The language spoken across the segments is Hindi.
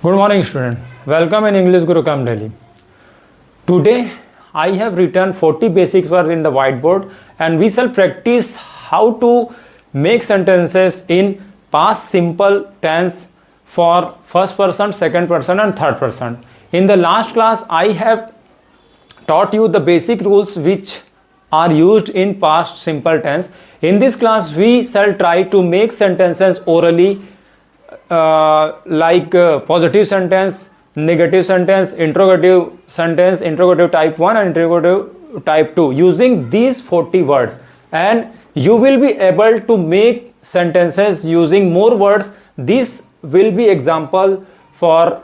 Good morning, student. Welcome in English Guru Camp Delhi. Today, I have written 40 basic words in the whiteboard, and we shall practice how to make sentences in past simple tense for first person, second person, and third person. In the last class, I have taught you the basic rules which are used in past simple tense. In this class, we shall try to make sentences orally like positive sentence, negative sentence, interrogative type 1 and interrogative type 2 using these 40 words, and you will be able to make sentences using more words. This will be example for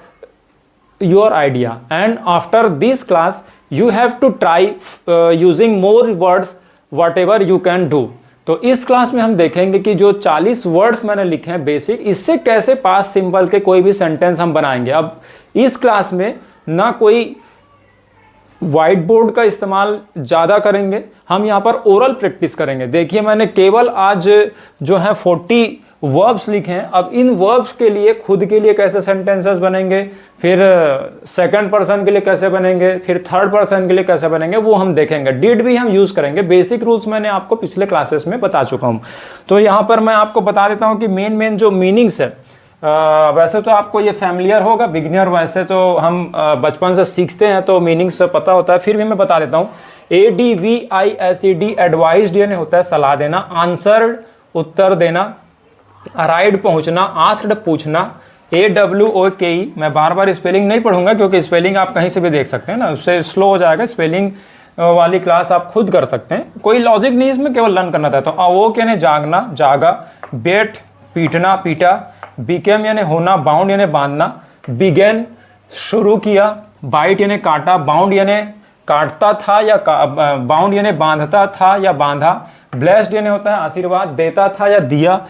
your idea, and after this class you have to try using more words whatever you can do. तो इस क्लास में हम देखेंगे कि जो 40 वर्ड्स मैंने लिखे हैं बेसिक, इससे कैसे पास्ट सिंपल के कोई भी सेंटेंस हम बनाएंगे. अब इस क्लास में ना कोई व्हाइट बोर्ड का इस्तेमाल ज़्यादा करेंगे, हम यहाँ पर ओरल प्रैक्टिस करेंगे. देखिए मैंने केवल आज जो है 40 वर्ब्स लिखे हैं. अब इन वर्ब्स के लिए खुद के लिए कैसे सेंटेंसेस बनेंगे, फिर सेकंड पर्सन के लिए कैसे बनेंगे, फिर थर्ड पर्सन के लिए कैसे बनेंगे, वो हम देखेंगे. डिड भी हम यूज़ करेंगे. बेसिक रूल्स मैंने आपको पिछले क्लासेस में बता चुका हूँ. तो यहाँ पर मैं आपको बता देता हूँ कि मेन जो मीनिंग्स है, वैसे तो आपको ये फैमिलियर होगा, बिगिनर वैसे तो हम बचपन से सीखते हैं तो मीनिंग्स पता होता है. फिर भी मैं बता देता हूँ. ADVISED एडवाइस्ड यानी होता है सलाह देना, आंसर्ड उत्तर देना, अराइव्ड पहुंचना, आस्क्ड पूछना, AWOKE मैं बार बार स्पेलिंग नहीं पढ़ूंगा क्योंकि स्पेलिंग आप कहीं से भी देख सकते हैं ना, उससे स्लो हो जाएगा. स्पेलिंग वाली क्लास आप खुद कर सकते हैं, कोई लॉजिक नहीं इसमें, केवल लर्न करना था. तो अवोक यानी जागना, जागा, बेट पीटना, पीटा, बिकेम यानी होना, बाउंड यानी बांधना, बिगेन शुरू किया, बाइट यानी काटा, बाउंड यानी काटता था या बाउंड यानी बांधता था या बांधा, ब्लेस्ड यानी होता है आशीर्वाद देता था या दिया,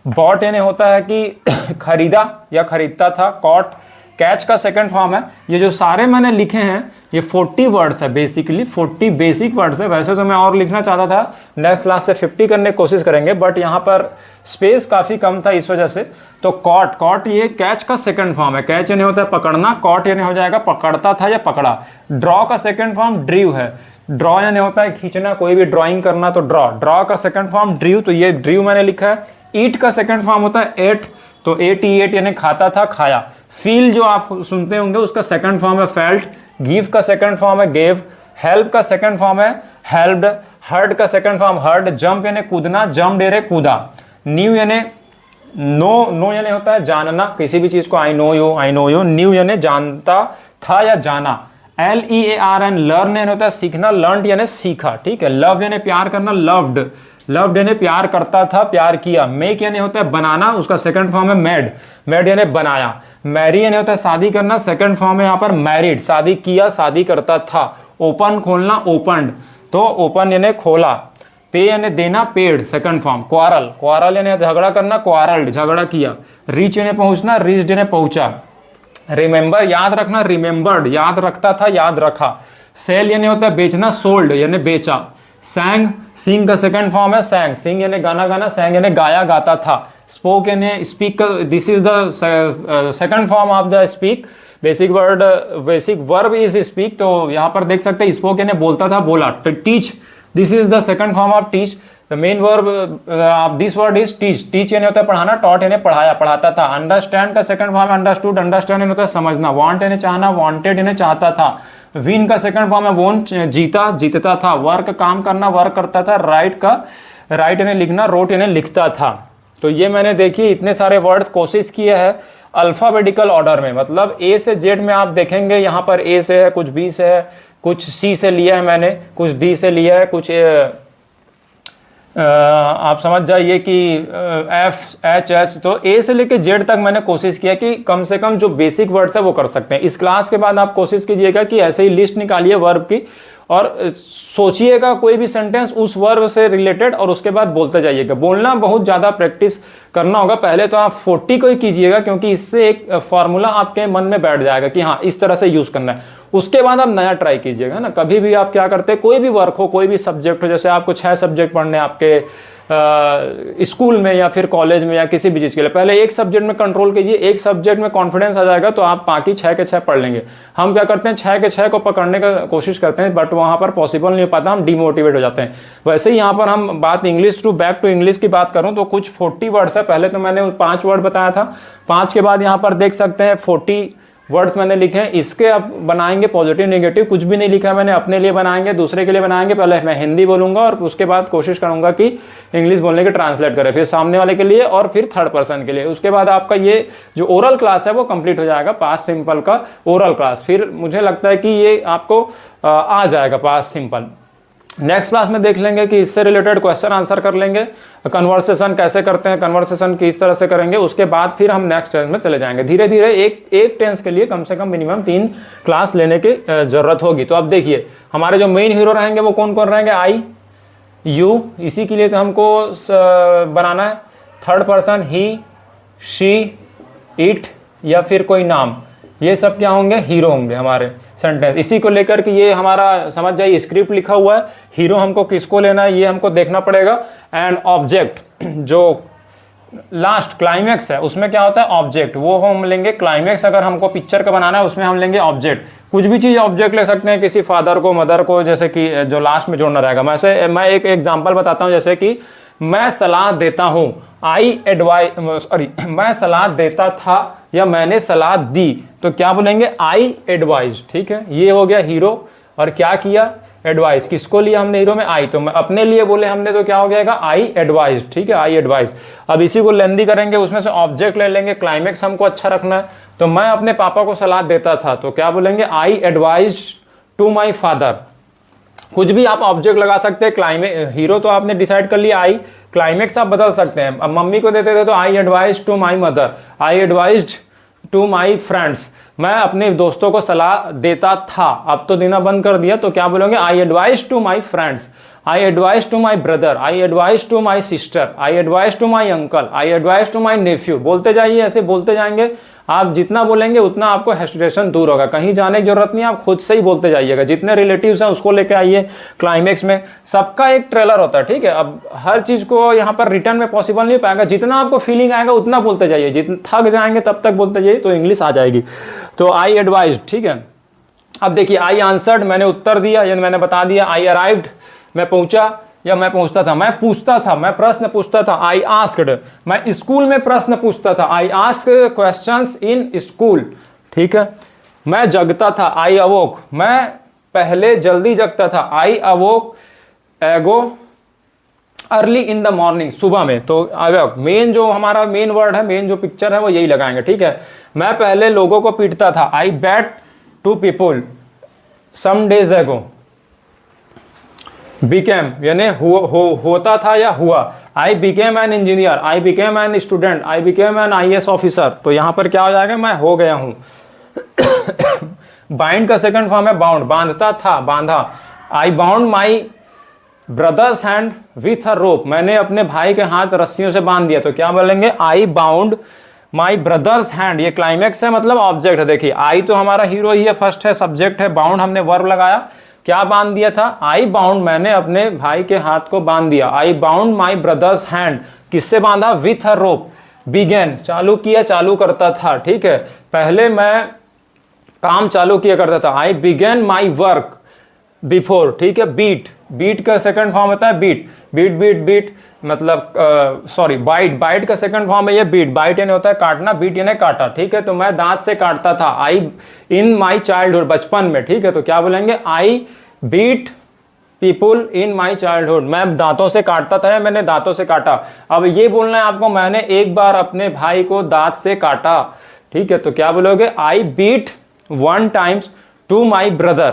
बॉट यानी होता है कि खरीदा या खरीदता था, कॉट कैच का सेकंड फॉर्म है. ये जो सारे मैंने लिखे हैं ये 40 वर्ड्स है, बेसिकली 40 बेसिक वर्ड्स है. वैसे तो मैं और लिखना चाहता था, नेक्स्ट क्लास से 50 करने की कोशिश करेंगे, बट यहाँ पर स्पेस काफ़ी कम था इस वजह से. तो कॉट ये कैच का सेकंड फॉर्म है. कैच यानी होता है पकड़ना, कॉट यानी हो जाएगा पकड़ता था या पकड़ा. ड्रॉ का सेकंड फॉर्म ड्रीव है. ड्रॉ यानी होता है खींचना, कोई भी ड्राइंग करना तो ड्रॉ का सेकंड फॉर्म ड्रीव, तो ये ड्रीव मैंने लिखा है. ईट का सेकंड फॉर्म होता है एट, तो ATEAT यानी खाता था, खाया. फील जो आप सुनते होंगे उसका सेकंड फॉर्म है फेल्ट. गिव का सेकंड फॉर्म है गेव. हेल्प का सेकंड फॉर्म है हेल्प्ड. हर्ड का सेकंड फॉर्म हर्ड. जंप यानी कूदना, जंप यानी कूदा. न्यू यानी नो यानी होता है जानना, किसी भी चीज को आई नो यू. न्यू यानी जानता था या जाना. LEARN लर्न यानी होता है सीखना, लर्न यानी सीखा. ठीक है. लव यानी प्यार करना, लव्ड यानी प्यार करता था, प्यार किया. मेक यानी होता है बनाना, उसका सेकंड फॉर्म है मेड यानी बनाया. मैरी यानी होता है शादी करना, सेकंड फॉर्म है यहाँ पर मैरिड, शादी किया, शादी करता था. ओपन खोलना, ओपनड, तो ओपन यानी खोला. पे यानी देना, पेड सेकंड फॉर्म. क्वारल यानी झगड़ा करना, क्वारल्ड झगड़ा किया. रीच यानी पहुंचना, रीच्ड यानी पहुंचा. रिमेंबर याद रखना, रिमेंबर्ड याद रखता था, याद रखा. सेल यानी होता है बेचना, सोल्ड यानी बेचा. सिंग का सेकंड फॉर्म है सैंग. सिंग यानी गाना, सैंग यानी गाया, गाता था. स्पोक यानी speak, this is the second form of the speak. Basic verb is speak, तो यहाँ पर देख सकते हैं स्पोक यानी बोलता था, बोला. Teach, this is the second form of teach. The main verb of this word is teach यानी होता है पढ़ाना, टॉट यानी पढ़ाया, पढ़ाता था. अंडरस्टैंड का सेकंड फॉर्म अंडरस्टूड यानी होता है समझना. वांट यानी चाहना, वांटेड यानी चाहता था. विन का सेकंड फॉर्म है वोन जीतता था. वर्क काम करना, वर्क करता था. राइट यानी लिखना, रोट यानी लिखता था. तो ये मैंने देखिए इतने सारे वर्ड्स कोशिश किए हैं अल्फाबेटिकल ऑर्डर में, मतलब A से Z में आप देखेंगे यहाँ पर A से है, कुछ B से है, कुछ C से लिया है मैंने, कुछ D से लिया है, कुछ आप समझ जाइए कि FHH. तो A से लेके Z तक मैंने कोशिश किया कि कम से कम जो बेसिक वर्ड्स है वो कर सकते हैं. इस क्लास के बाद आप कोशिश कीजिएगा कि ऐसे ही लिस्ट निकालिए वर्ब की और सोचिएगा कोई भी सेंटेंस उस वर्ब से रिलेटेड और उसके बाद बोलते जाइएगा. बोलना बहुत ज़्यादा प्रैक्टिस करना होगा. पहले तो आप 40 को ही कीजिएगा क्योंकि इससे एक फॉर्मूला आपके मन में बैठ जाएगा कि हाँ इस तरह से यूज़ करना है. उसके बाद आप नया ट्राई कीजिएगा ना. कभी भी आप क्या करते हैं, कोई भी वर्क हो, कोई भी सब्जेक्ट हो, जैसे आपको 6 सब्जेक्ट पढ़ने आपके स्कूल में या फिर कॉलेज में या किसी भी चीज़ के लिए। पहले एक सब्जेक्ट में कंट्रोल कीजिए, एक सब्जेक्ट में कॉन्फिडेंस आ जाएगा तो आप बाकी 6 के 6 पढ़ लेंगे। हम क्या करते हैं, 6 के 6 को पकड़ने का कोशिश करते हैं, बट वहाँ पर पॉसिबल नहीं हो पाता, हम डिमोटिवेट हो जाते हैं। वैसे ही यहाँ पर हम बात English to back to English की बात करूँ तो कुछ 40 वर्ड्स है। पहले तो मैंने 5 वर्ड बताया था, 5 के बाद यहाँ पर देख सकते हैं 40 वर्ड्स मैंने लिखे हैं। इसके अब बनाएंगे पॉजिटिव नेगेटिव, कुछ भी नहीं लिखा है मैंने, अपने लिए बनाएंगे, दूसरे के लिए बनाएंगे। पहले मैं हिंदी बोलूंगा और उसके बाद कोशिश करूंगा कि इंग्लिश बोलने के ट्रांसलेट करें, फिर सामने वाले के लिए और फिर थर्ड पर्सन के लिए। उसके बाद आपका ये जो ओरल क्लास है वो कंप्लीट हो जाएगा, पास्ट सिंपल का ओरल क्लास। फिर मुझे लगता है कि ये आपको आ जाएगा पास्ट सिंपल। नेक्स्ट क्लास में देख लेंगे कि इससे रिलेटेड क्वेश्चन आंसर कर लेंगे, कन्वर्सेशन कैसे करते हैं, कन्वर्सेशन किस तरह से करेंगे। उसके बाद फिर हम नेक्स्ट टेंस में चले जाएंगे। धीरे धीरे एक टेंस के लिए कम से कम मिनिमम 3 क्लास लेने की जरूरत होगी। तो अब देखिए हमारे जो मेन हीरो रहेंगे वो कौन कौन रहेंगे, आई, यू, इसी के लिए तो हमको बनाना है। Third person he, she, it या फिर कोई नाम, ये सब क्या होंगे, हीरो होंगे हमारे सेंटेंस। इसी को लेकर कि ये हमारा समझ जाइए स्क्रिप्ट लिखा हुआ है, हीरो हमको किसको लेना है ये हमको देखना पड़ेगा। एंड ऑब्जेक्ट जो लास्ट क्लाइमैक्स है उसमें क्या होता है, ऑब्जेक्ट, वो हम लेंगे क्लाइमैक्स। अगर हमको पिक्चर का बनाना है उसमें हम लेंगे ऑब्जेक्ट। कुछ भी चीज़ ऑब्जेक्ट ले सकते हैं, किसी फादर को, मदर को, जैसे कि जो लास्ट में जोड़ना रहेगा। मैं एक एग्जाम्पल बताता हूँ, जैसे कि मैं सलाह देता हूँ, आई एडवाइस, सॉरी मैं सलाह देता था या मैंने सलाह दी, तो क्या बोलेंगे, आई एडवाइज। ठीक है, ये हो गया हीरो। और क्या किया, एडवाइस। किसको लिया हमने हीरो में, आई, तो मैं अपने लिए बोले हमने तो क्या हो जाएगा, आई एडवाइज। ठीक है, आई एडवाइज। अब इसी को लेंदी करेंगे, उसमें से ऑब्जेक्ट ले लेंगे, क्लाइमेक्स हमको अच्छा रखना है। तो मैं अपने पापा को सलाह देता था, तो क्या बोलेंगे, I advise to my father. कुछ भी आप ऑब्जेक्ट लगा सकते हैं। क्लाइमेक्स, हीरो तो आपने डिसाइड कर लिया आई, क्लाइमेक्स आप बदल सकते हैं। अब मम्मी को देते थे तो I advise to my mother, I advised to my friends, मैं अपने दोस्तों को सलाह देता था, अब तो देना बंद कर दिया, तो क्या बोलोगे, I advise to my friends, I advise to my brother, I advise to my sister, I advise to my uncle, I advise to my nephew. बोलते जाइए, ऐसे बोलते जाएंगे। आप जितना बोलेंगे उतना आपको हेस्टिटेशन दूर होगा, कहीं जाने की जरूरत नहीं, आप खुद से ही बोलते जाइएगा। जितने रिलेटिव्स हैं उसको लेके आइए क्लाइमेक्स में। सबका एक ट्रेलर होता है, ठीक है। अब हर चीज को यहाँ पर रिटर्न में पॉसिबल नहीं पाएगा, जितना आपको फीलिंग आएगा उतना बोलते जाइए, जितना थक जाएंगे तब तक बोलते जाइए, तो इंग्लिश आ जाएगी। तो आई एडवाइज, ठीक है। अब देखिए, आई आंसर्ड, मैंने उत्तर दिया, यानी मैंने बता दिया। आई अराइव्ड, मैं पहुंचा या मैं पहुंचता था, मैं पूछता था, मैं प्रश्न पूछता था। आई आस्क्ड, मैं स्कूल में प्रश्न पूछता था। I asked questions in school, ठीक है। मैं जगता था, आई अवोक, मैं पहले जल्दी जगता था। आई अवोक एगो अर्ली इन द मॉर्निंग, सुबह में। तो अवोक मेन जो हमारा मेन वर्ड है, मेन जो पिक्चर है वो यही लगाएंगे, ठीक है। मैं पहले लोगों को पीटता था। I bat to people some days ago. Became यानी होता था या हुआ। I became an engineer, I became an student, I became an IAS officer. तो यहां पर क्या हो जाएगा, मैं हो गया हूं। बाइंड का सेकंड फॉर्म है बाउंड, बांधता था, बांधा। I bound my brother's hand with a rope, मैंने अपने भाई के हाथ रस्सियों से बांध दिया। तो क्या बोलेंगे, आई बाउंड माई ब्रदर्स हैंड। ये क्लाइमेक्स है, मतलब ऑब्जेक्ट है। देखिए, आई तो हमारा हीरो ही है, फर्स्ट है, सब्जेक्ट है। बाउंड हमने वर्ब लगाया, क्या बांध दिया था, आई बाउंड, मैंने अपने भाई के हाथ को बांध दिया। आई बाउंड माई ब्रदर्स हैंड, किससे बांधा, विथ अ रोप। बिगेन, चालू किया, चालू करता था, ठीक है। पहले मैं काम चालू किया करता था। आई बिगेन माई वर्क बिफोर, ठीक है। बीट, बीट का सेकंड फॉर्म होता है बीट, बीट बीट बीट मतलब सॉरी बाइट, बाइट का सेकंड फॉर्म है ये बीट। बाइट यानी होता है काटना, बीट यानी काटा, ठीक है। तो मैं दांत से काटता था। आई इन माई चाइल्डहुड, बचपन में, ठीक है। तो क्या बोलेंगे, I beat people in my childhood, मैं दांतों से काटता था या मैंने दांतों से काटा। अब ये बोलना है आपको, मैंने एक बार अपने भाई को दांत से काटा, ठीक है। तो क्या बोलोगे, I beat one times to my brother.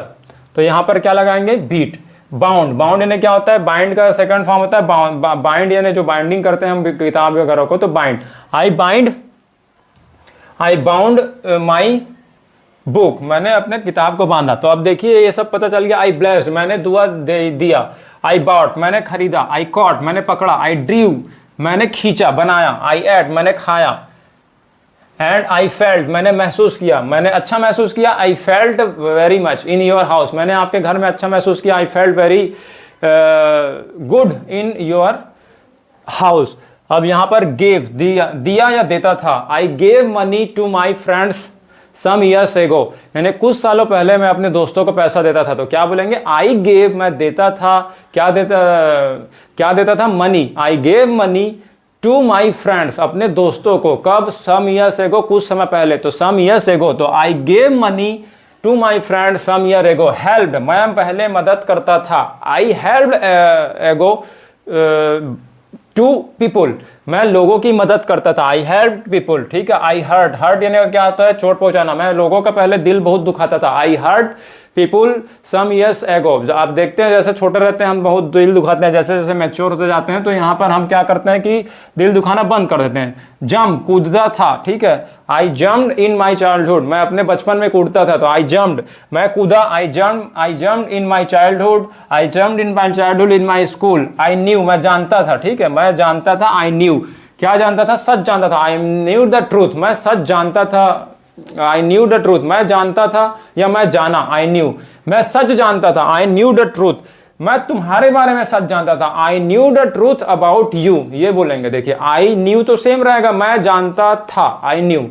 तो यहां पर क्या लगाएंगे, बीट। बाउंड, बाउंड यानी क्या होता है, बाइंड का सेकंड फॉर्म होता है बाइंड, यानी जो बाइंडिंग करते हैं हम किताब वगैरह को, तो bind. I bind, I bound my book, मैंने अपने किताब को बांधा। तो अब देखिए ये सब पता चल गया। आई ब्लेस्ड, मैंने दुआ दिया। आई बॉट, मैंने खरीदा। आई कॉट, मैंने पकड़ा। आई ड्रीव, मैंने खींचा, बनाया। आई एट, मैंने खाया। एंड आई फेल्ट, मैंने महसूस किया, मैंने अच्छा महसूस किया। I felt very much in your house, मैंने आपके घर में अच्छा महसूस किया। I felt very good in your house. अब यहां पर गेव, दिया या देता था। I gave money to my friends some years ago, यानी कुछ सालों पहले मैं अपने दोस्तों को पैसा देता था। तो क्या बोलेंगे, आई गेव, मैं देता था, क्या देता था, money. I gave money to my friends, अपने दोस्तों को, कब, सम ईयर्स एगो, कुछ समय पहले, तो सम ईयर्स एगो। तो I gave money to my friend some year ago. Helped, मैं पहले मदद करता था। I helped ago to people, मैं लोगों की मदद करता था। आई हेल्प पीपुल, ठीक है। आई हर्ट, हर्ट यानी क्या होता है, चोट पहुंचाना। मैं लोगों का पहले दिल बहुत दुखाता था। I hurt people some years ago. आप देखते हैं जैसे छोटे रहते हैं हम बहुत दिल दुखाते हैं, जैसे जैसे मैच्योर होते जाते हैं तो यहाँ पर हम क्या करते हैं कि दिल दुखाना बंद कर देते हैं। जंप, कूदता था, ठीक है। आई जम्प्ड इन माई चाइल्डहुड, मैं अपने बचपन में कूदता था। तो आई जम्प्ड, मैं कूदा। आई jumped in my childhood, I jumped in my childhood in my school. I knew, मैं जानता था, ठीक है, मैं जानता था। आई न्यू, क्या जानता था, सच जानता था। आई न्यू द ट्रूथ, मैं सच जानता था। आई न्यू द ट्रूथ, मैं जानता था या मैं जाना। आई न्यू, मैं सच जानता था। आई न्यू द ट्रूथ, मैं तुम्हारे बारे में सच जानता था। I knew the truth about you, ये बोलेंगे। देखिए आई न्यू तो सेम रहेगा, मैं जानता था। आई न्यू,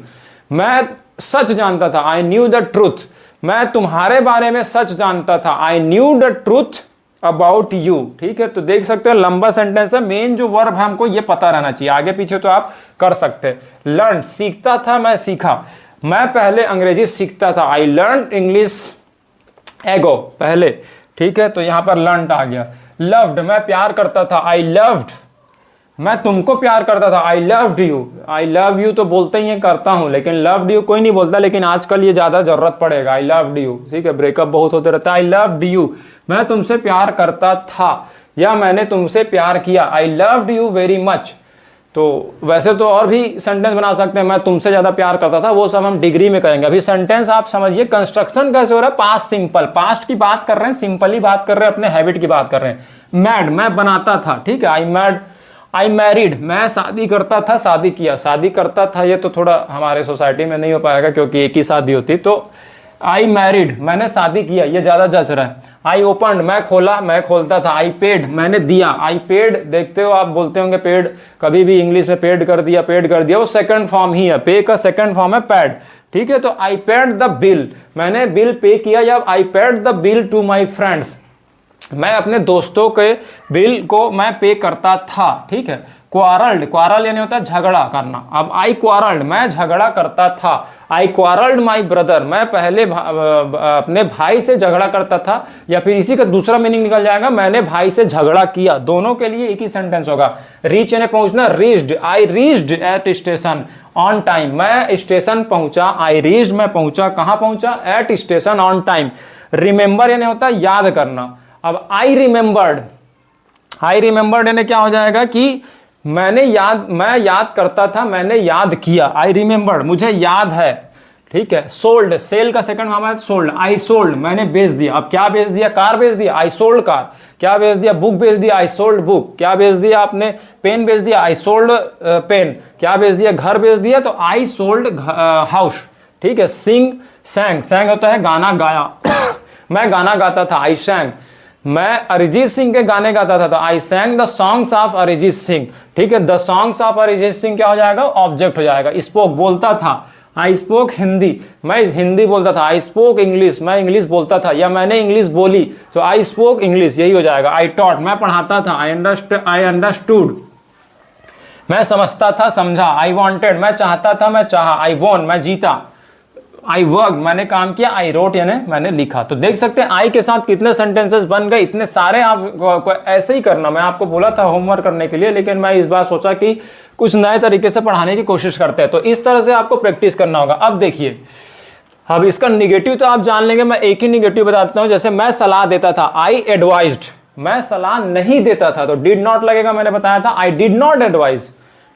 मैं सच जानता था। आई न्यू द ट्रूथ, मैं तुम्हारे बारे में सच जानता था। I knew the truth about you, ठीक है। तो देख सकते हैं लंबा सेंटेंस है, मेन जो वर्ब है हमको ये पता रहना चाहिए, आगे पीछे तो आप कर सकते हैं। लर्न, सीखता था, मैं सीखा। मैं पहले अंग्रेजी सीखता था। आई लर्न इंग्लिश एगो, पहले, ठीक है। तो यहां पर लर्न आ गया। लव्ड, मैं प्यार करता था। आई लव्ड, मैं तुमको प्यार करता था। I loved you, I love you तो बोलते ही है, करता हूं, लेकिन लव्ड यू कोई नहीं बोलता, लेकिन आजकल ये ज्यादा जरूरत पड़ेगा। आई लव्ड यू, ठीक है, ब्रेकअप बहुत होते रहता है। आई लव्ड यू, मैं तुमसे प्यार करता था या मैंने तुमसे प्यार किया। I loved you very much. तो वैसे तो और भी सेंटेंस बना सकते हैं, मैं तुमसे ज्यादा प्यार करता था, वो सब हम डिग्री में करेंगे। अभी सेंटेंस आप समझिए कंस्ट्रक्शन कैसे हो रहा है। पास्ट सिंपल, पास्ट की बात कर रहे हैं, सिंपली बात कर रहे हैं, अपने हैबिट की बात कर रहे हैं। मैड, मैं बनाता था, ठीक है। आई मैड, आई मैरिड, मैं शादी करता था, शादी किया। शादी करता था ये तो थोड़ा हमारे सोसाइटी में नहीं हो पाएगा क्योंकि एक ही शादी होती। तो आई मैरिड, मैंने शादी किया, ये ज्यादा जच रहा है। आई ओपनड, मैं खोला, मैं खोलता था। आई पेड, मैंने दिया। आई पेड, देखते हो आप बोलते होंगे पेड, कभी भी इंग्लिश में पेड कर दिया, पेड कर दिया, वो सेकंड फॉर्म ही है, पे का सेकंड फॉर्म है पैड, ठीक है। तो आई पेड द बिल, मैंने बिल पे किया, या I paid the bill to my friends, मैं अपने दोस्तों के बिल को मैं पे करता था, ठीक है। क्वारल्ड, क्वारल यानी होता है झगड़ा करना। अब आई क्वारल्ड, मैं झगड़ा करता था। आई क्वारल्ड माई ब्रदर, मैं पहले अपने भाई से झगड़ा करता था, या फिर इसी का दूसरा मीनिंग निकल जाएगा, मैंने भाई से झगड़ा किया। दोनों के लिए एक ही सेंटेंस होगा। रीच यानी पहुंचना, reached, I reached at station on time, मैं स्टेशन पहुंचा। आई रीच्ड, मैं पहुंचा, कहां पहुंचा, at station on time. Remember यानी होता है याद करना। अब आई रिमेंबर्ड, आई रिमेंबर्ड यानी क्या हो जाएगा कि मैं याद करता था, मैंने याद किया। आई रिमेंबर्ड, मुझे याद है, ठीक है। सोल्ड, सेल का सेकंड फॉर्म है सोल्ड। आई सोल्ड, मैंने बेच दिया। अब क्या बेच दिया, कार बेच दिया, आई सोल्ड कार। क्या बेच दिया, बुक बेच दिया, आई सोल्ड बुक। क्या बेच दिया आपने, पेन बेच दिया, आई सोल्ड पेन। क्या बेच दिया, घर बेच दिया, तो आई सोल्ड हाउस, ठीक है। सिंग, सैंग, सैंग होता है गाना गाया मैं गाना गाता था, आई सैंग। मैं अरिजीत सिंह के गाने गाता था, तो I sang the songs of Arijit Singh, ठीक है। The songs of Arijit Singh क्या हो जाएगा, ऑब्जेक्ट हो जाएगा। स्पोक, बोलता था। आई स्पोक हिंदी, मैं हिंदी बोलता था। आई स्पोक इंग्लिश, मैं इंग्लिश बोलता था या मैंने इंग्लिश बोली, तो आई स्पोक इंग्लिश, यही हो जाएगा। आई टॉट, मैं पढ़ाता था। आई अंडरस्टूड, मैं समझता था, समझा। आई वॉन्टेड, मैं चाहता था, मैं चाहा। आई वॉन, मैं जीता। आई वर्क, मैंने काम किया। आई रोट यानी मैंने लिखा। तो देख सकते हैं आई के साथ कितने सेंटेंसेस बन गए, इतने सारे। आप ऐसे ही करना, मैं आपको बोला था होमवर्क करने के लिए, लेकिन मैं इस बार सोचा कि कुछ नए तरीके से पढ़ाने की कोशिश करते हैं, तो इस तरह से आपको प्रैक्टिस करना होगा। अब देखिए, अब इसका निगेटिव तो आप जान लेंगे, मैं एक ही निगेटिव बता देता हूं। जैसे मैं सलाह देता था, आई एडवाइज्ड, मैं सलाह नहीं देता था, तो डिड नॉट लगेगा, मैंने बताया था। आई डिड नॉट एडवाइज,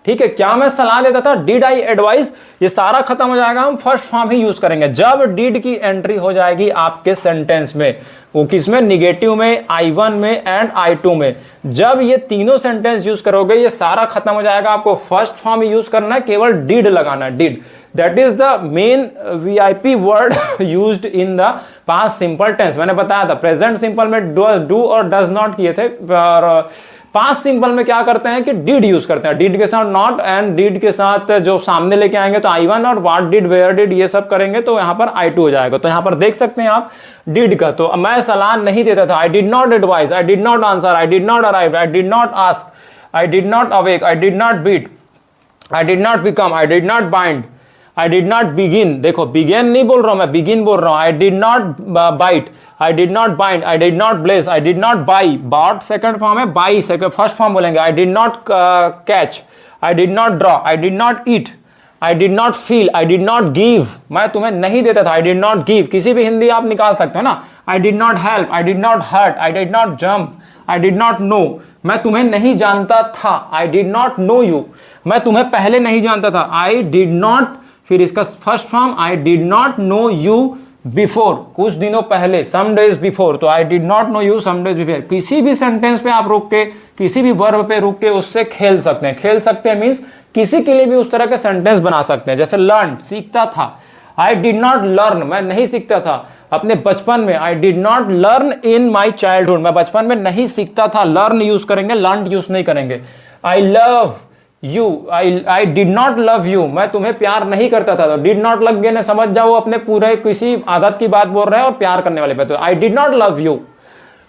ठीक है। क्या मैं सलाह देता था, डिड आई एडवाइस, ये सारा खत्म हो जाएगा, हम फर्स्ट फॉर्म ही यूज करेंगे जब डिड की एंट्री हो जाएगी आपके सेंटेंस में। वो किसमें, निगेटिव में, I1 में एंड I2 में। जब ये तीनों सेंटेंस यूज करोगे ये सारा खत्म हो जाएगा, आपको फर्स्ट फॉर्म ही यूज करना है, केवल डिड लगाना है, did. That is the main VIP word used in the past simple tense. मैंने बताया था प्रेजेंट सिंपल में डू और डज नॉट किए थे, और पास्ट सिंपल में क्या करते हैं कि डिड यूज करते हैं, डिड के साथ नॉट एंड डिड के साथ जो सामने लेके आएंगे तो I1 और व्हाट डिड वेयर डिड ये सब करेंगे तो यहाँ पर I2 हो जाएगा। तो यहाँ पर देख सकते हैं आप डिड का, तो मैं सलाह नहीं देता था, I did not advise, I did not answer, I did not arrive, I did not ask, I did not awake, I did not beat, I did not become, I did not bind, I did not begin, देखो बिगिन नहीं बोल रहा हूं मैं, बिगिन बोल रहा हूं, I did not bite, I did not bind, I did not bless, I did not buy, bought second form है, बाई सेकंड फर्स्ट फॉर्म बोलेंगे, आई did not catch, I did not draw, I did not eat, I did not feel, I did not give, मैं तुम्हें नहीं देता था, आई डिड नॉट गिव, किसी भी हिंदी आप निकाल सकते हो ना, I did not help, I did not hurt, I did not jump, I did not know, मैं तुम्हें नहीं जानता था, I did not know you, मैं तुम्हें पहले नहीं जानता था, आई डिड नॉट, फिर इसका first form I did not know you before, कुछ दिनों पहले, सम डेज बिफोर, तो I did not know you some days before. किसी भी सेंटेंस पे आप रुक के, किसी भी वर्ब पे रुक के उससे खेल सकते हैं, खेल सकते हैं मीन्स किसी के लिए भी उस तरह के सेंटेंस बना सकते हैं। जैसे लर्न, सीखता था, आई डिड नॉट लर्न, मैं नहीं सीखता था अपने बचपन में, आई did not learn in my childhood, मैं बचपन में नहीं सीखता था, लर्न यूज करेंगे, लर्न यूज नहीं करेंगे। I love you, I did not love you, मैं तुम्हें प्यार नहीं करता था, तो डिड नॉट लग गया ना, समझ जाओ अपने पूरे किसी आदत की बात बोल रहे हैं और प्यार करने वाले पे, तो I did not love you.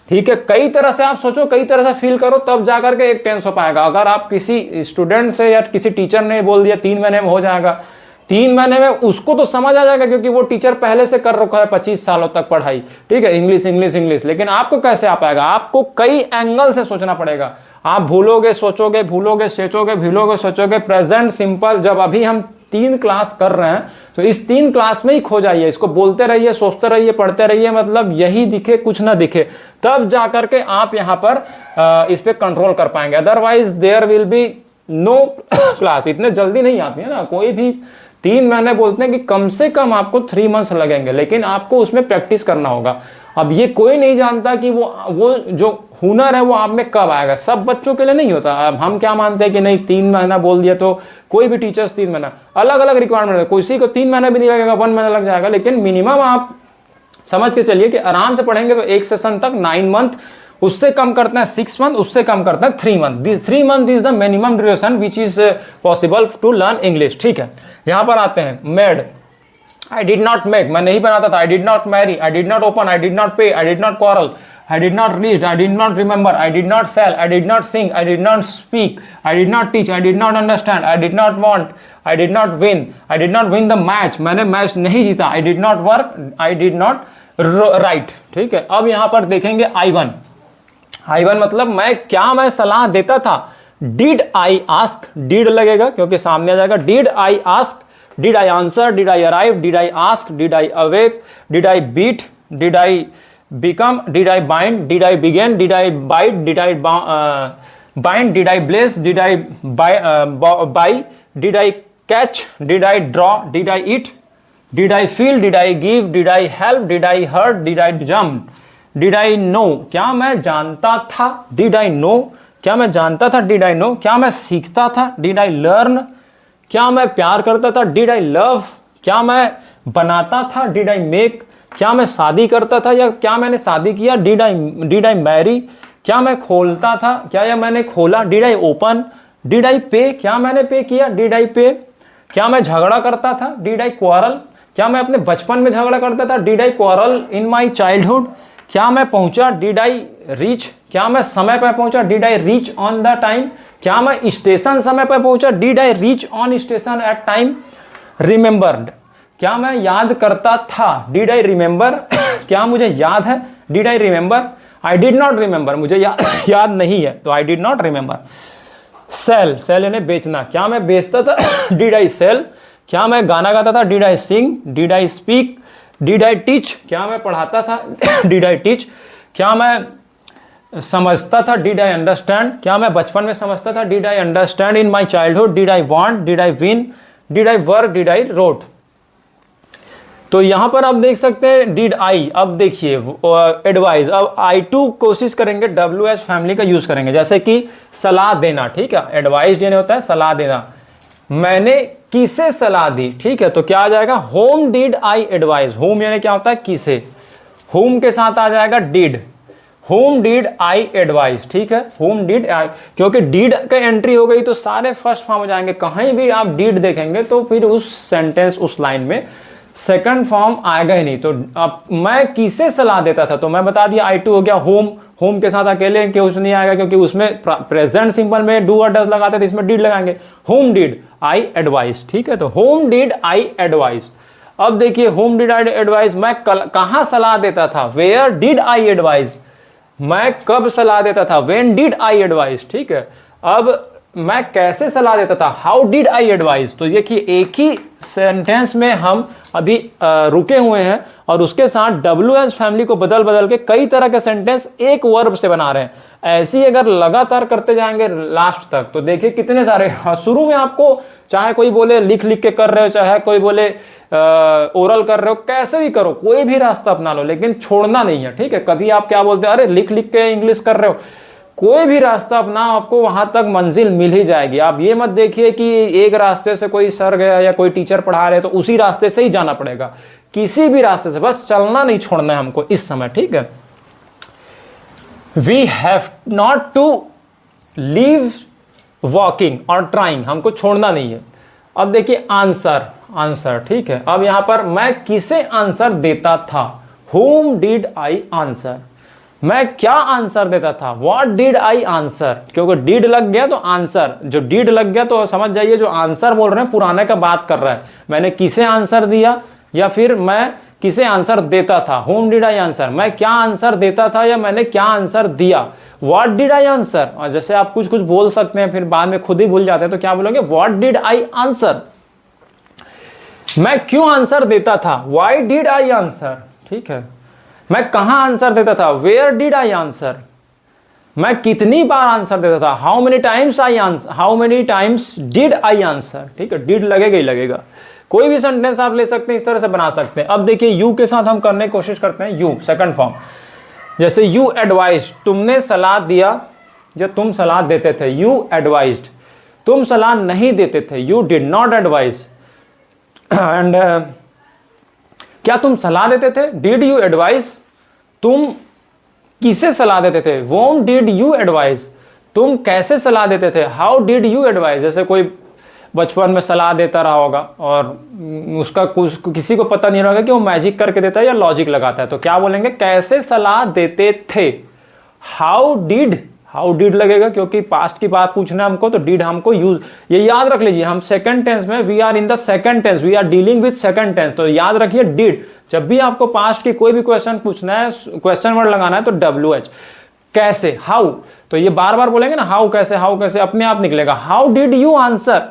ठीक है, कई तरह से आप सोचो, कई तरह से फील करो, तब जाकर के एक टेंस हो पाएगा। अगर आप किसी स्टूडेंट से या किसी टीचर ने बोल दिया 3 महीने में हो जाएगा, 3 महीने में उसको तो समझ आ जाएगा क्योंकि वो टीचर पहले से कर रखा है 25 सालों तक पढ़ाई, ठीक है, इंग्लिश इंग्लिश इंग्लिश। लेकिन आपको कैसे आ पाएगा, आपको कई एंगल से सोचना पड़ेगा। आप भूलोगे, सोचोगे, भूलोगे, सोचोगे, भूलोगे, सोचोगे। प्रेजेंट सिंपल जब अभी हम 3 क्लास कर रहे हैं तो इस 3 क्लास में ही खो जाइए, इसको बोलते रहिए, सोचते रहिए, पढ़ते रहिए, मतलब यही दिखे कुछ ना दिखे, तब जाकर के आप यहाँ पर इस पे कंट्रोल कर पाएंगे। Otherwise there will be no class. इतने जल्दी नहीं आती है ना, कोई भी 3 महीने बोलते हैं कि कम से कम आपको 3 मंथ्स लगेंगे, लेकिन आपको उसमें प्रैक्टिस करना होगा। अब ये कोई नहीं जानता कि वो जो हुनर है वो आप में कब आएगा, सब बच्चों के लिए नहीं होता। अब हम क्या मानते हैं कि नहीं 3 महीना बोल दिया तो कोई भी टीचर्स 3 महीना, अलग अलग रिक्वायरमेंट है, किसी को 3 महीना भी नहीं लगेगा, 1 महीना लग जाएगा, लेकिन मिनिमम आप समझ के चलिए कि आराम से पढ़ेंगे तो 1 सेशन तक 9 मंथ, उससे कम करते हैं 6 मंथ, उससे कम करते हैं 3 month. This 3 month is the minimum duration which is possible to learn English. ठीक है, यहाँ पर आते हैं made, I did not make, मैं नहीं बनाता था, I did not marry, I did not open, I did not pay, I did not quarrel, I did not read, I did not remember, I did not sell, I did not sing, I did not speak, I did not teach, I did not understand, I did not want, I did not win, I did not win the match, मैंने मैच नहीं जीता, I did not work, I did not write। ठीक है, अब यहाँ पर देखेंगे I1 मतलब मैं सलाह देता था। Did I ask, did लगेगा क्योंकि सामने आ जाएगा। Did I ask, did I answer, did I arrive, did I ask, did I awake, did I beat, did I become, did I bind, did I begin, did I bite, did I bind, did I bless, did I buy, did I catch, did I draw, did I eat, did I feel, did I give, did I help, did I hurt, did I jump, did I know, क्या मैं जानता था, did I know, क्या मैं जानता था, did I know, क्या मैं सीखता था, did I learn, क्या मैं प्यार करता था, did I love, क्या मैं बनाता था, did I make, क्या मैं शादी करता था या क्या मैंने शादी किया, डिड आई मैरी, क्या मैं खोलता था क्या या मैंने खोला, did I open, did I पे, क्या मैंने पे किया, डिड आई पे, क्या मैं झगड़ा करता था, डिड आई क्वारल, क्या मैं अपने बचपन में झगड़ा करता था, did I quarrel in my childhood, क्या मैं पहुंचा, डिड आई रीच, क्या मैं समय पर पहुंचा, did I reach on the time, क्या मैं स्टेशन समय पर पहुंचा, did I reach on station at time, remembered, क्या मैं याद करता था, डिड आई रिमेंबर, क्या मुझे याद है, did I remember, I did not remember, मुझे याद नहीं है, तो I did not remember. Sell, sell यानी बेचना, क्या मैं बेचता था, डिड आई सेल, क्या मैं गाना गाता था, did I sing, did I speak, did I teach, क्या मैं पढ़ाता था, डिड आई टीच, क्या मैं समझता था, डिड आई अंडरस्टैंड, क्या मैं बचपन में समझता था, did I understand in my childhood, did I want, did I win, did I work, did I wrote. तो यहां पर आप देख सकते हैं डिड आई। अब देखिए एडवाइस, अब I2 कोशिश करेंगे WH फैमिली का यूज करेंगे, जैसे कि सलाह देना। ठीक है, एडवाइस देने होता है सलाह देना। मैंने किसे सलाह दी, ठीक है, तो क्या आ जाएगा, home did I advice. Home यानी क्या होता है, किसे, होम के साथ आ जाएगा did, home did I advice, ठीक है, होम डिड आई, क्योंकि डिड का एंट्री हो गई तो सारे फर्स्ट फॉर्म हो जाएंगे। कहीं भी आप डिड देखेंगे तो फिर उस सेंटेंस उस लाइन में सेकंड फॉर्म आएगा ही नहीं। तो अब मैं किसे सलाह देता था, तो मैं बता दिया आई टू हो गया। होम, होम के साथ अकेले क्यों नहीं आएगा, क्योंकि उसमें प्रेजेंट सिंपल में डू और डज लगाते थे, इसमें डिड लगाएंगे। होम डिड आई एडवाइस, ठीक है, तो होम डिड आई एडवाइस। अब देखिए होम डिड आई एडवाइस, मैं कहां सलाह देता था, वेयर डिड आई एडवाइस, मैं कब सलाह देता था, व्हेन डिड आई एडवाइस, ठीक है। अब मैं कैसे सलाह देता था, हाउ डिड आई एडवाइस। तो देखिए एक ही सेंटेंस में हम अभी रुके हुए हैं और उसके साथ WH फैमिली को बदल बदल के कई तरह के सेंटेंस एक वर्ब से बना रहे हैं। ऐसे ही अगर लगातार करते जाएंगे लास्ट तक तो देखिए कितने सारे, शुरू में आपको चाहे कोई बोले लिख लिख के कर रहे हो, चाहे कोई बोले ओरल कर रहे हो, कैसे भी करो, कोई भी रास्ता अपना लो, लेकिन छोड़ना नहीं है, ठीक है। कभी आप क्या बोलते हैं, अरे लिख लिख के इंग्लिश कर रहे हो, कोई भी रास्ता अपना, आपको वहां तक मंजिल मिल ही जाएगी। आप ये मत देखिए कि एक रास्ते से कोई सर गया या कोई टीचर पढ़ा रहे तो उसी रास्ते से ही जाना पड़ेगा, किसी भी रास्ते से, बस चलना नहीं छोड़ना है हमको इस समय, ठीक है। We have not to leave walking और ट्राइंग, हमको छोड़ना नहीं है। अब देखिए आंसर, आंसर, ठीक है। अब यहां पर मैं किसे आंसर देता था, whom did I answer, मैं क्या आंसर देता था, व्हाट डिड आई आंसर, क्योंकि डिड लग गया तो आंसर, जो डिड लग गया तो समझ जाइए जो आंसर बोल रहे हैं पुराने का बात कर रहा है। मैंने किसे आंसर दिया या फिर मैं किसे आंसर देता था, होम डिड आई आंसर, मैं क्या आंसर देता था या मैंने क्या आंसर दिया। व्हाट डिड आई आंसर, और जैसे आप कुछ कुछ बोल सकते हैं फिर बाद में खुद ही भूल जाते हैं, तो क्या बोलोगे, व्हाट डिड आई आंसर, मैं क्यों आंसर देता था, व्हाई डिड आई आंसर, ठीक है। मैं कहां आंसर देता था, वेयर डिड आई आंसर, मैं कितनी बार आंसर देता था, how many times I answer, how many times did I answer, ठीक है। डिड लगेगा ही लगेगा, कोई भी सेंटेंस आप ले सकते हैं, इस तरह से बना सकते हैं। अब देखिए यू के साथ हम करने की कोशिश करते हैं, यू सेकंड फॉर्म, जैसे यू एडवाइज्ड, तुमने सलाह दिया या तुम सलाह देते थे, यू एडवाइज्ड। तुम सलाह नहीं देते थे, you did not advise. And क्या तुम सलाह देते थे, डिड यू एडवाइज, तुम किसे सलाह देते थे, वोम डिड यू एडवाइज, तुम कैसे सलाह देते थे, हाउ डिड यू एडवाइज। जैसे कोई बचपन में सलाह देता रहा होगा और उसका कुछ किसी को पता नहीं रहेगा कि वो मैजिक करके देता है या लॉजिक लगाता है, तो क्या बोलेंगे, कैसे सलाह देते थे, हाउ डिड, हाउ डिड लगेगा क्योंकि पास्ट की बात पूछना है हमको, तो डिड हमको यूज, ये याद रख लीजिए, हम सेकंड टेंस में, we are in the second tense, we are dealing with second tense, तो याद रखिए डिड। जब भी आपको पास्ट की कोई भी क्वेश्चन पूछना है, क्वेश्चन वर्ड लगाना है, तो WH। कैसे, हाउ, तो ये बार बार बोलेंगे ना, हाउ कैसे, हाउ कैसे, अपने आप निकलेगा। हाउ डिड यू आंसर,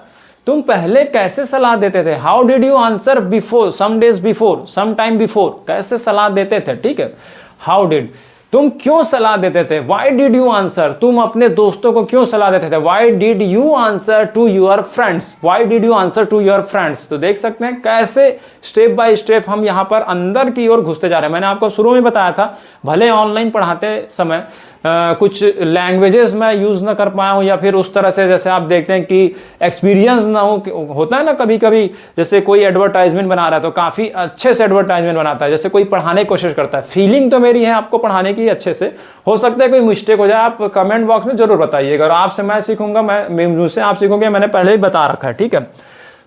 तुम पहले कैसे सलाह देते थे, how did you answer before, some days before, some time before, कैसे सलाह देते थे, ठीक है। हाउ डिड, तुम क्यों सलाह देते थे, व्हाई डिड यू आंसर, तुम अपने दोस्तों को क्यों सलाह देते थे, why did you answer to your friends, why did you answer to your friends. तो देख सकते हैं कैसे स्टेप बाय स्टेप हम यहाँ पर अंदर की ओर घुसते जा रहे हैं। मैंने आपको शुरू में बताया था, भले ऑनलाइन पढ़ाते समय कुछ लैंग्वेजेस मैं यूज ना कर पाया हूँ या फिर उस तरह से, जैसे आप देखते हैं कि एक्सपीरियंस ना हो, होता है ना कभी कभी, जैसे कोई एडवर्टाइजमेंट बना रहा है तो काफी अच्छे से एडवर्टाइजमेंट बनाता है, जैसे कोई पढ़ाने की कोशिश करता है, फीलिंग तो मेरी है आपको पढ़ाने की अच्छे से, हो सकता है कोई मिस्टेक हो जाए, आप कमेंट बॉक्स में जरूर बताइएगा, और आपसे मैं सीखूंगा, मैं मुझसे आप सीखोगे, मैंने पहले ही बता रखा है, ठीक है।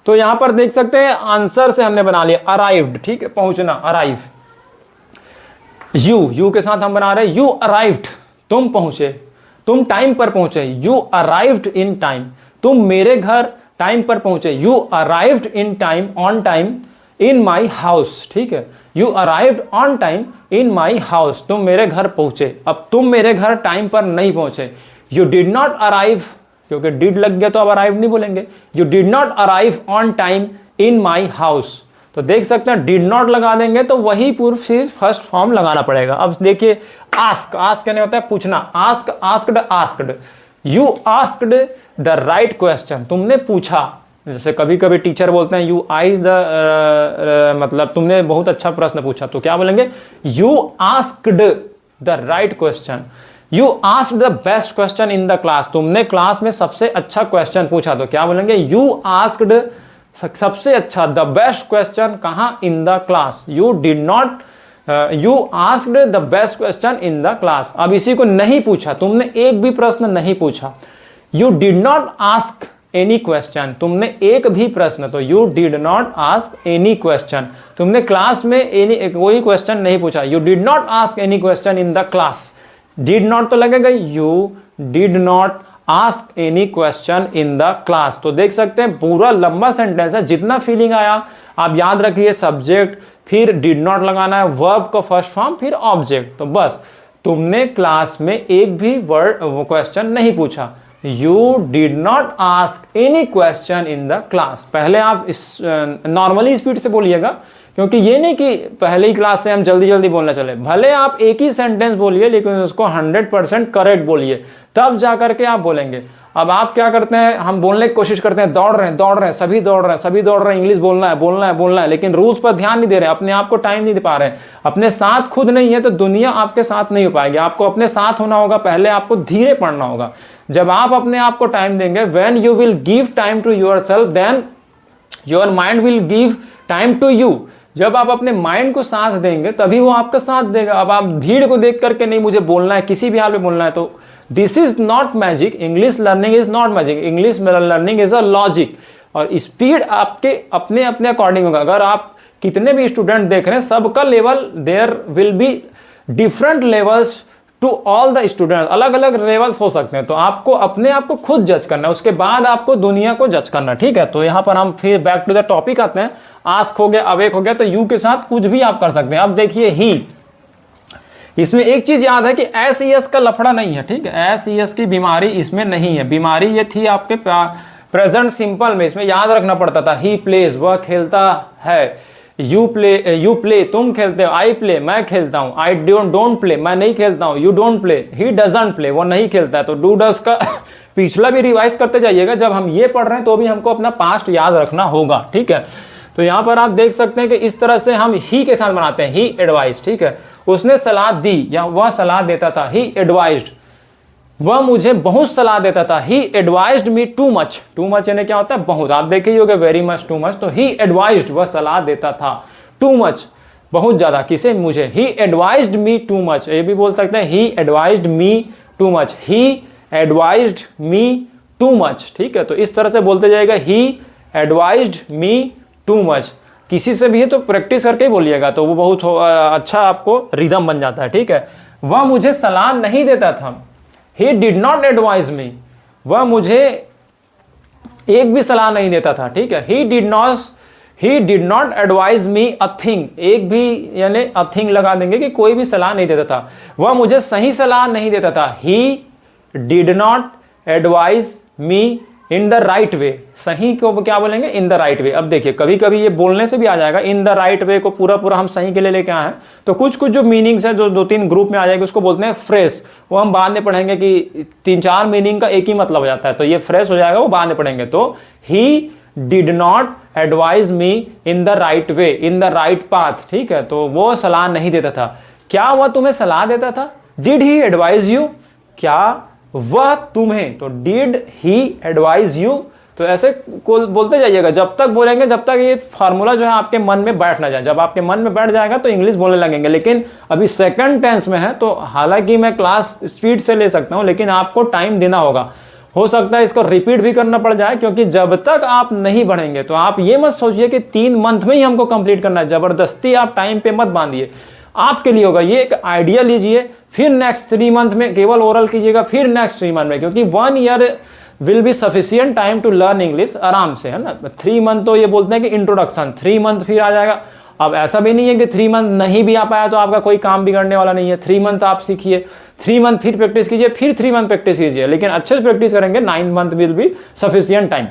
तो यहां पर देख सकते हैं आंसर से हमने बना लिया अराइव्ड, ठीक है, पहुंचना, अराइव। यू के साथ हम बना रहे हैं यू अराइव्ड, तुम पहुंचे, तुम टाइम पर पहुंचे, यू अराइव्ड इन टाइम, तुम मेरे घर टाइम पर पहुंचे, you arrived in time, on time, in my house, ठीक है, you arrived on time in my house, तुम मेरे घर पहुंचे। अब तुम मेरे घर टाइम पर नहीं पहुंचे, यू डिड नॉट अराइव, क्योंकि डिड लग गया तो अब अराइव नहीं बोलेंगे, you did not arrive on time in my house. तो देख सकते हैं डिड नॉट लगा देंगे तो वही पूर्व चीज फर्स्ट फॉर्म लगाना पड़ेगा। अब देखिए आस्क, आस्क कहने होता है पूछना, ask, asked, asked, you asked the right question, तुमने पूछा, जैसे कभी कभी टीचर बोलते हैं यू आइज द, मतलब तुमने बहुत अच्छा प्रश्न पूछा, तो क्या बोलेंगे, you asked the right question, you asked the best question in the class, तुमने क्लास में सबसे अच्छा क्वेश्चन पूछा, तो क्या बोलेंगे, यू आस्क्ड सबसे अच्छा, द बेस्ट क्वेश्चन कहां, in the class, you did not you asked the best question in the class. अब इसी को नहीं पूछा, तुमने एक भी प्रश्न नहीं पूछा। You did not ask any question, तुमने एक भी प्रश्न, तो you did not ask any question, तुमने क्लास में कोई क्वेश्चन नहीं पूछा। You did not ask any question in the class, did not तो लगेगा, you did not ask any question in the class. तो देख सकते हैं पूरा लंबा सेंटेंस है, जितना फीलिंग आया आप याद रखिए, सब्जेक्ट फिर डिड नॉट लगाना है, वर्ब का फर्स्ट फॉर्म फिर ऑब्जेक्ट। तो बस तुमने क्लास में एक भी वर्ड क्वेश्चन नहीं पूछा। You did not ask any question in the class. पहले आप इस नॉर्मली स्पीड से बोलिएगा, क्योंकि ये नहीं कि पहले ही क्लास से हम जल्दी जल्दी बोलना चले। भले आप एक ही सेंटेंस बोलिए लेकिन उसको 100% करेक्ट बोलिए, तब जा करके आप बोलेंगे। अब आप क्या करते हैं, हम बोलने की कोशिश करते हैं, दौड़ रहे हैं, सभी दौड़ रहे हैं, इंग्लिश बोलना है, लेकिन रूल्स पर ध्यान नहीं दे रहे, अपने आप को टाइम नहीं दे पा रहे हैं, अपने साथ खुद नहीं है तो दुनिया आपके साथ नहीं हो पाएगी। आपको अपने साथ होना होगा, पहले आपको धीरे पढ़ना होगा। जब आप अपने आप को टाइम देंगे, when you will give time to yourself, then your mind will give time to you. जब आप अपने माइंड को साथ देंगे तभी वो आपका साथ देगा। अब आप भीड़ को देख करके नहीं मुझे बोलना है, किसी भी हाल में बोलना है, तो this is not magic. English learning is not magic, English learning is a logic. और स्पीड आपके अपने अपने अकॉर्डिंग होगा। अगर आप कितने भी स्टूडेंट देख रहे हैं, सबका level, there will be different levels to all the student, अलग अलग लेवल्स हो सकते हैं। तो आपको अपने आप को खुद जज करना है, उसके बाद आपको दुनिया को जज करना, ठीक है। तो यहाँ पर हम फिर बैक टू द टॉपिक आते हैं। आस्क हो गया, अवेक हो गया, तो यू के साथ कुछ भी आप कर सकते हैं। अब देखिए ही, इसमें एक चीज याद है कि एस ई एस का लफड़ा नहीं है, ठीक है। एस ई एस की बीमारी इसमें नहीं है। बीमारी ये थी आपके प्रेजेंट सिंपल में, इसमें याद रखना पड़ता था। ही प्लेज, वह खेलता है। यू प्ले, तुम खेलते हो। आई प्ले, मैं खेलता हूँ। आई डोंट प्ले, मैं नहीं खेलता हूँ। You don't play, he doesn't play, वो नहीं खेलता है। तो डू डज का पिछला भी रिवाइज करते जाइएगा। जब हम ये पढ़ रहे हैं तो भी हमको अपना पास्ट याद रखना होगा, ठीक है। तो यहाँ पर आप देख सकते हैं कि इस तरह से हम ही के साथ बनाते हैं। ही एडवाइज, ठीक है, उसने सलाह दी या वह सलाह देता था। ही एडवाइज्ड, वह मुझे बहुत सलाह देता था। He advised me too much, too much यानी क्या होता है, बहुत। आप देखिए होगा वेरी मच, टू मच। तो ही एडवाइज्ड, वह सलाह देता था। टू मच, बहुत ज्यादा, किसे, मुझे। ही एडवाइज्ड मी टू मच, ये भी बोल सकते हैं ही एडवाइज्ड मी टू मच। ही एडवाइज्ड मी टू मच, ठीक है। तो इस तरह से बोलते जाएगा, ही एडवाइज्ड मी टू मच। किसी से भी है तो प्रैक्टिस करके बोलिएगा, तो वो बहुत अच्छा आपको रिदम बन जाता है, ठीक है। वह मुझे सलाह नहीं देता था। He did not advise me, वह मुझे एक भी सलाह नहीं देता था, ठीक है। He did not advise me a thing, एक भी यानी a thing लगा देंगे कि कोई भी सलाह नहीं देता था। वह मुझे सही सलाह नहीं देता था। He did not advise me in the right way, सही को क्या बोलेंगे, इन द राइट वे। अब देखिए कभी कभी ये बोलने से भी आ जाएगा, इन द राइट वे को पूरा पूरा हम सही के लिए लेके आए हैं। तो कुछ कुछ जो मीनिंग्स है जो 2-3 ग्रुप में आ जाएगी, उसको बोलते हैं फ्रेश। वो हम बाद में पढ़ेंगे कि 3-4 मीनिंग का एक ही मतलब हो जाता है, तो ये फ्रेश हो जाएगा, वो बाद में पढ़ेंगे। तो he did not advise me in the right way, in the right path, ठीक है। तो वो सलाह नहीं देता था। क्या वह तुम्हें सलाह देता था? डिड ही एडवाइज यू, क्या वह तुम्हें, तो डिड ही एडवाइज यू। तो ऐसे बोलते जाइएगा, जब तक बोलेंगे जब तक ये फार्मूला जो है आपके मन में बैठ ना जाए। जब आपके मन में बैठ जाएगा तो इंग्लिश बोलने लगेंगे। लेकिन अभी सेकंड टेंस में है, तो हालांकि मैं क्लास स्पीड से ले सकता हूं, लेकिन आपको टाइम देना होगा। हो सकता है इसको रिपीट भी करना पड़ जाए, क्योंकि जब तक आप नहीं बढ़ेंगे तो आप ये मत सोचिए कि 3 मंथ में ही हमको कंप्लीट करना है। जबरदस्ती आप टाइम पे मत बांधिए, आपके लिए होगा। ये एक आइडिया लीजिए, फिर नेक्स्ट 3 मंथ में केवल ओरल कीजिएगा, फिर नेक्स्ट 3 मंथ में, क्योंकि 1 year will be sufficient time to learn English आराम से, है ना। 3 मंथ तो ये बोलते हैं कि इंट्रोडक्शन, 3 मंथ फिर आ जाएगा। अब ऐसा भी नहीं है कि 3 मंथ नहीं भी आ पाया तो आपका कोई काम बिगड़ने वाला नहीं है। 3 मंथ आप सीखिए, 3 मंथ फिर प्रैक्टिस कीजिए, फिर 3 मंथ प्रैक्टिस कीजिए, लेकिन अच्छे से प्रैक्टिस करेंगे, 9 month will be sufficient time,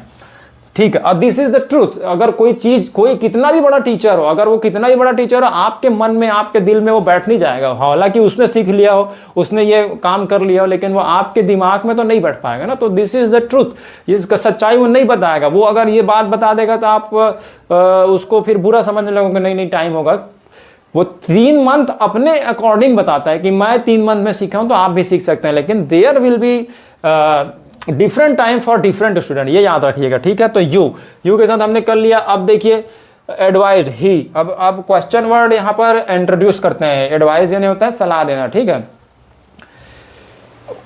ठीक है। और दिस इज द ट्रूथ। अगर कोई चीज, कोई कितना भी बड़ा टीचर हो, अगर वो कितना भी बड़ा टीचर हो, आपके मन में, आपके दिल में वो बैठ नहीं जाएगा। हालांकि उसने सीख लिया हो, उसने ये काम कर लिया हो, लेकिन वो आपके दिमाग में तो नहीं बैठ पाएगा ना। तो दिस इज द ट्रूथ। इसका सच्चाई वो नहीं बताएगा। वो अगर ये बात बता देगा तो आप उसको फिर बुरा समझने लगोगे, नहीं टाइम होगा। वो 3 मंथ अपने अकॉर्डिंग बताता है कि मैं 3 मंथ में सीखा हूं, तो आप भी सीख सकते हैं, लेकिन there will be different time for different student, ये याद रखिएगा, ठीक है। तो यू के साथ हमने कर लिया। अब देखिए एडवाइज्ड ही। अब क्वेश्चन वर्ड यहाँ पर इंट्रोड्यूस करते हैं। एडवाइस यानी होता है सलाह देना, ठीक है।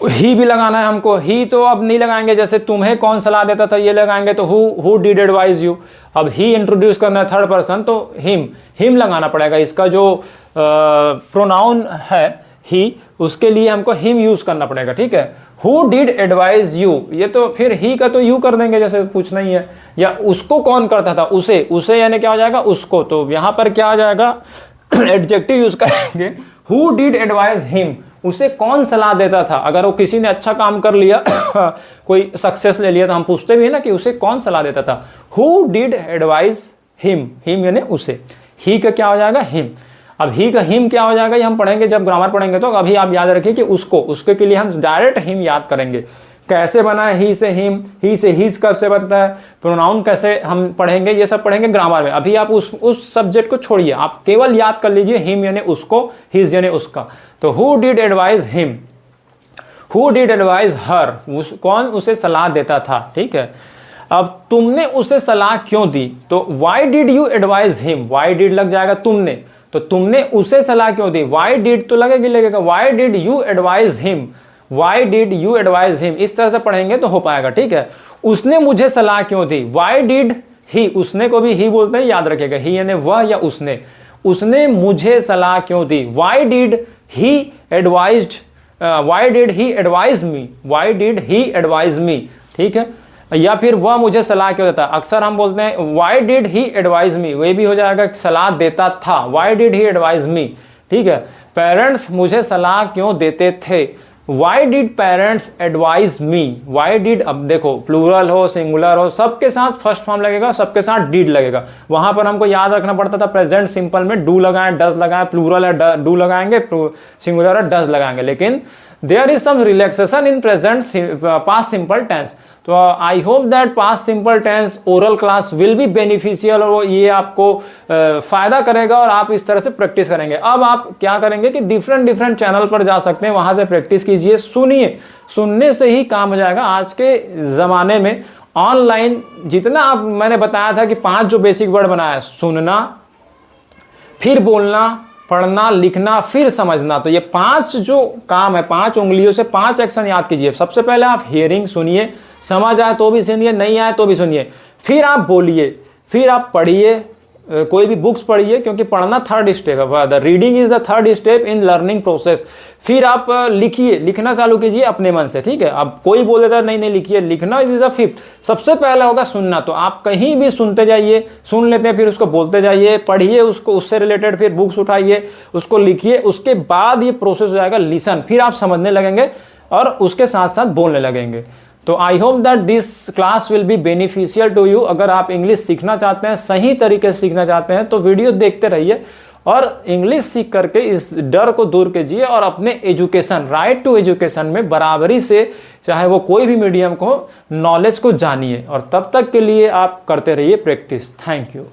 ही भी लगाना है हमको। ही तो अब नहीं लगाएंगे, जैसे तुम्हें कौन सलाह देता था ये लगाएंगे तो हु डिड एडवाइज यू। अब ही इंट्रोड्यूस करना है थर्ड पर्सन तो हिम लगाना पड़ेगा। इसका जो प्रोनाउन है ही, उसके लिए हमको हिम यूज करना पड़ेगा, ठीक है। हु डिड एडवाइज यू, ये तो फिर ही का तो यू कर देंगे जैसे पूछना ही है। या उसको कौन करता था, उसे यानी क्या हो जाएगा उसको। तो यहां पर क्या आ जाएगा एडजेक्टिव यूज करेंगे। हु डिड एडवाइज हिम, उसे कौन सलाह देता था। अगर वो किसी ने अच्छा काम कर लिया कोई सक्सेस ले लिया तो हम पूछते भी है ना कि उसे कौन सलाह देता था। हु डिड एडवाइज हिम यानी उसे। ही का क्या हो जाएगा हिम। अब ही का हिम क्या हो जाएगा ये हम पढ़ेंगे जब ग्रामर पढ़ेंगे। तो अभी आप याद रखिए कि उसके के लिए हम डायरेक्ट हिम याद करेंगे। कैसे बना है ही से हिम, ही से हिज कब से बनता है, प्रोनाउन कैसे हम पढ़ेंगे, ये सब पढ़ेंगे ग्रामर में। अभी आप उस सब्जेक्ट को छोड़िए, आप केवल याद कर लीजिए हिम यानी उसको, हिज यानी उसका। तो who did advise him, who did advise her, कौन उसे सलाह देता था, ठीक है। अब तुमने उसे सलाह क्यों दी, तो why did you advise him, why did लग जाएगा तुमने, तो तुमने उसे सलाह क्यों दी। वाई डिड तो लगेगा why did you advise him, why did you advise him, इस तरह से पढ़ेंगे तो हो पाएगा, ठीक है। उसने मुझे सलाह क्यों दी, वाई डिड ही, उसने को भी ही बोलते हैं याद रखिएगा, ही यानी वह या उसने मुझे सलाह क्यों दी। Why did he advised, why did he advise me, why did he advise me, ठीक है। या फिर वह मुझे सलाह क्यों देता, अक्सर हम बोलते हैं वाई डिड ही एडवाइज मी, वही भी हो जाएगा सलाह देता था, Y did he advise me, ठीक है। पेरेंट्स मुझे सलाह क्यों देते थे, why did parents advise me, why did, अब देखो प्लूरल हो सिंगुलर हो सबके साथ फर्स्ट फॉर्म लगेगा, सबके साथ डिड लगेगा। वहां पर हमको याद रखना पड़ता था प्रेजेंट सिंपल में डू लगाएं डज लगाएं, प्लूरल है डू लगाएंगे, सिंगुलर है डज लगाएंगे। लेकिन there is some relaxation in present past simple tense. तो I hope that past simple tense oral class will be beneficial, और ये आपको फायदा करेगा और आप इस तरह से प्रैक्टिस करेंगे। अब आप क्या करेंगे कि डिफरेंट चैनल पर जा सकते हैं, वहां से प्रैक्टिस कीजिए, सुनिए, सुनने से ही काम हो जाएगा। आज के ज़माने में ऑनलाइन जितना आप, मैंने बताया था कि 5 जो बेसिक वर्ड बनाया, सुनना, फिर बोलना, पढ़ना, लिखना, फिर समझना, तो ये 5 जो काम है, 5 उंगलियों से 5 एक्शन याद कीजिए। सबसे पहले आप हियरिंग सुनिए, समझ आए तो भी सुनिए, नहीं आए तो भी सुनिए, फिर आप बोलिए, फिर आप पढ़िए, कोई भी बुक्स पढ़िए, क्योंकि पढ़ना थर्ड स्टेप है, the reading is the third step in learning process. फिर आप लिखिए, लिखना चालू कीजिए अपने मन से, ठीक है। अब कोई बोल देता है नहीं लिखिए, लिखना इज द फिफ्थ। सबसे पहला होगा सुनना, तो आप कहीं भी सुनते जाइए, सुन लेते हैं फिर उसको बोलते जाइए, पढ़िए उसको, उससे रिलेटेड फिर बुक्स उठाइए, उसको लिखिए, उसके बाद ये प्रोसेस हो जाएगा लिसन, फिर आप समझने लगेंगे और उसके साथ साथ बोलने लगेंगे। तो I hope that this class will be beneficial to you. अगर आप इंग्लिश सीखना चाहते हैं, सही तरीके से सीखना चाहते हैं, तो वीडियो देखते रहिए और इंग्लिश सीख करके इस डर को दूर कीजिए और अपने एजुकेशन, राइट टू एजुकेशन में बराबरी से, चाहे वो कोई भी मीडियम को, नॉलेज को जानिए। और तब तक के लिए आप करते रहिए प्रैक्टिस। Thank you.